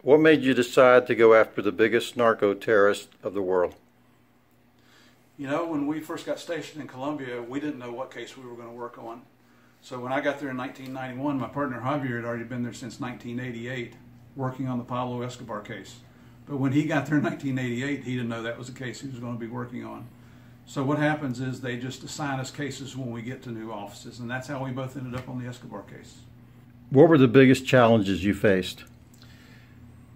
What made you decide to go after the biggest narco terrorist of the world? You know, when we first got stationed in Colombia, we didn't know what case we were going to work on. So when I got there in 1991, my partner Javier had already been there since 1988 working on the Pablo Escobar case. But when he got there in 1988, he didn't know that was the case he was going to be working on. So what happens is they just assign us cases when we get to new offices, and that's how we both ended up on the Escobar case. What were the biggest challenges you faced?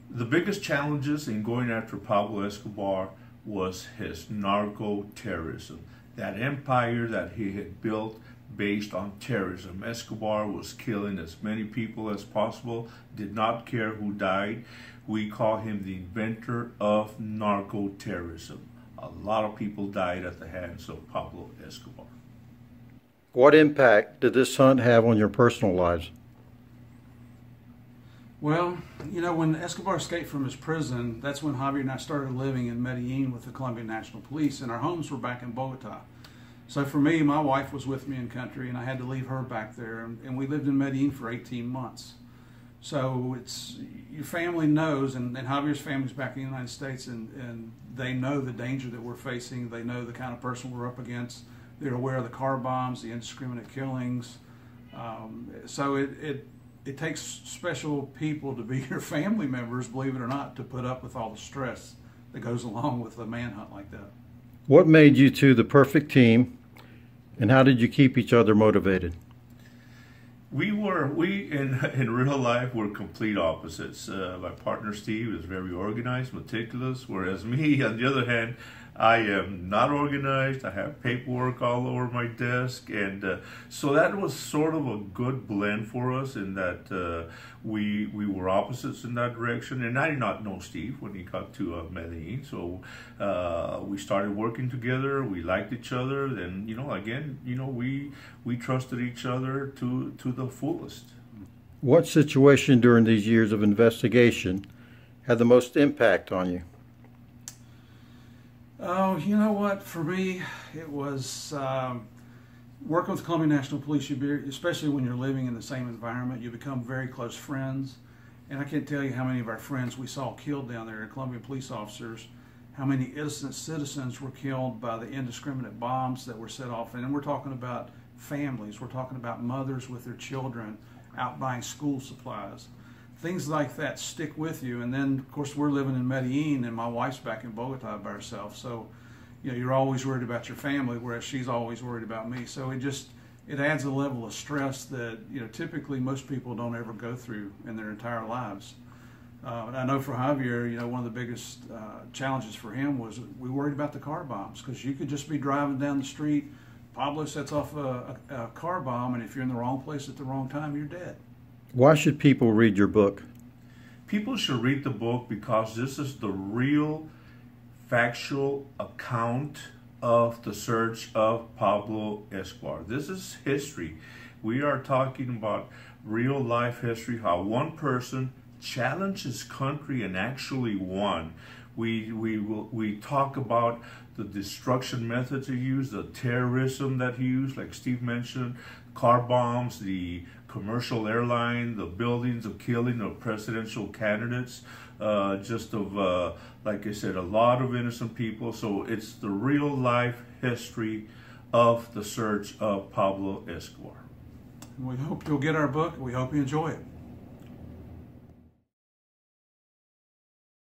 The biggest challenges in going after Pablo Escobar was his narco terrorism, that empire that he had built based on terrorism. Escobar was killing as many people as possible, did not care who died. We call him the inventor of narco terrorism. A lot of people died at the hands of Pablo Escobar. What impact did this hunt have on your personal lives? Well, you know, when Escobar escaped from his prison, that's when Javier and I started living in Medellin with the Colombian National Police, and our homes were back in Bogota. So for me, my wife was with me in country, and I had to leave her back there, and we lived in Medellin for 18 months. So it's, your family knows, and Javier's family's back in the United States, and they know the danger that we're facing. They know the kind of person we're up against. They're aware of the car bombs, the indiscriminate killings. So it takes special people to be your family members, believe it or not, to put up with all the stress that goes along with a manhunt like that. What made you two the perfect team, and how did you keep each other motivated? We in real life were complete opposites. My partner Steve is very organized, meticulous, whereas me, on the other hand, I am not organized. I have paperwork all over my desk, and so that was sort of a good blend for us in that we were opposites in that direction. And I did not know Steve when he got to Medellin, so we started working together. We liked each other, and we trusted each other to the fullest. What situation during these years of investigation had the most impact on you? Oh, you know what? For me, it was working with the Colombian National Police. Especially when you're living in the same environment, you become very close friends. And I can't tell you how many of our friends we saw killed down there, Colombian police officers, how many innocent citizens were killed by the indiscriminate bombs that were set off. And we're talking about families. We're talking about mothers with their children out buying school supplies. Things like that stick with you. And then, of course, we're living in Medellin, and my wife's back in Bogota by herself. So, you know, you're always worried about your family, whereas she's always worried about me. So it adds a level of stress that, you know, typically most people don't ever go through in their entire lives. And I know for Javier, you know, one of the biggest challenges for him was we worried about the car bombs, because you could just be driving down the street, Pablo sets off a car bomb, and if you're in the wrong place at the wrong time, you're dead. Why should people read your book? People should read the book because this is the real factual account of the search of Pablo Escobar. This is history. We are talking about real life history, how one person challenged his country and actually won. We talk about the destruction methods he used, the terrorism that he used, like Steve mentioned, car bombs, the commercial airline, the buildings, the killing of presidential candidates, like I said, a lot of innocent people. So it's the real life history of the search of Pablo Escobar. We hope you'll get our book. We hope you enjoy it.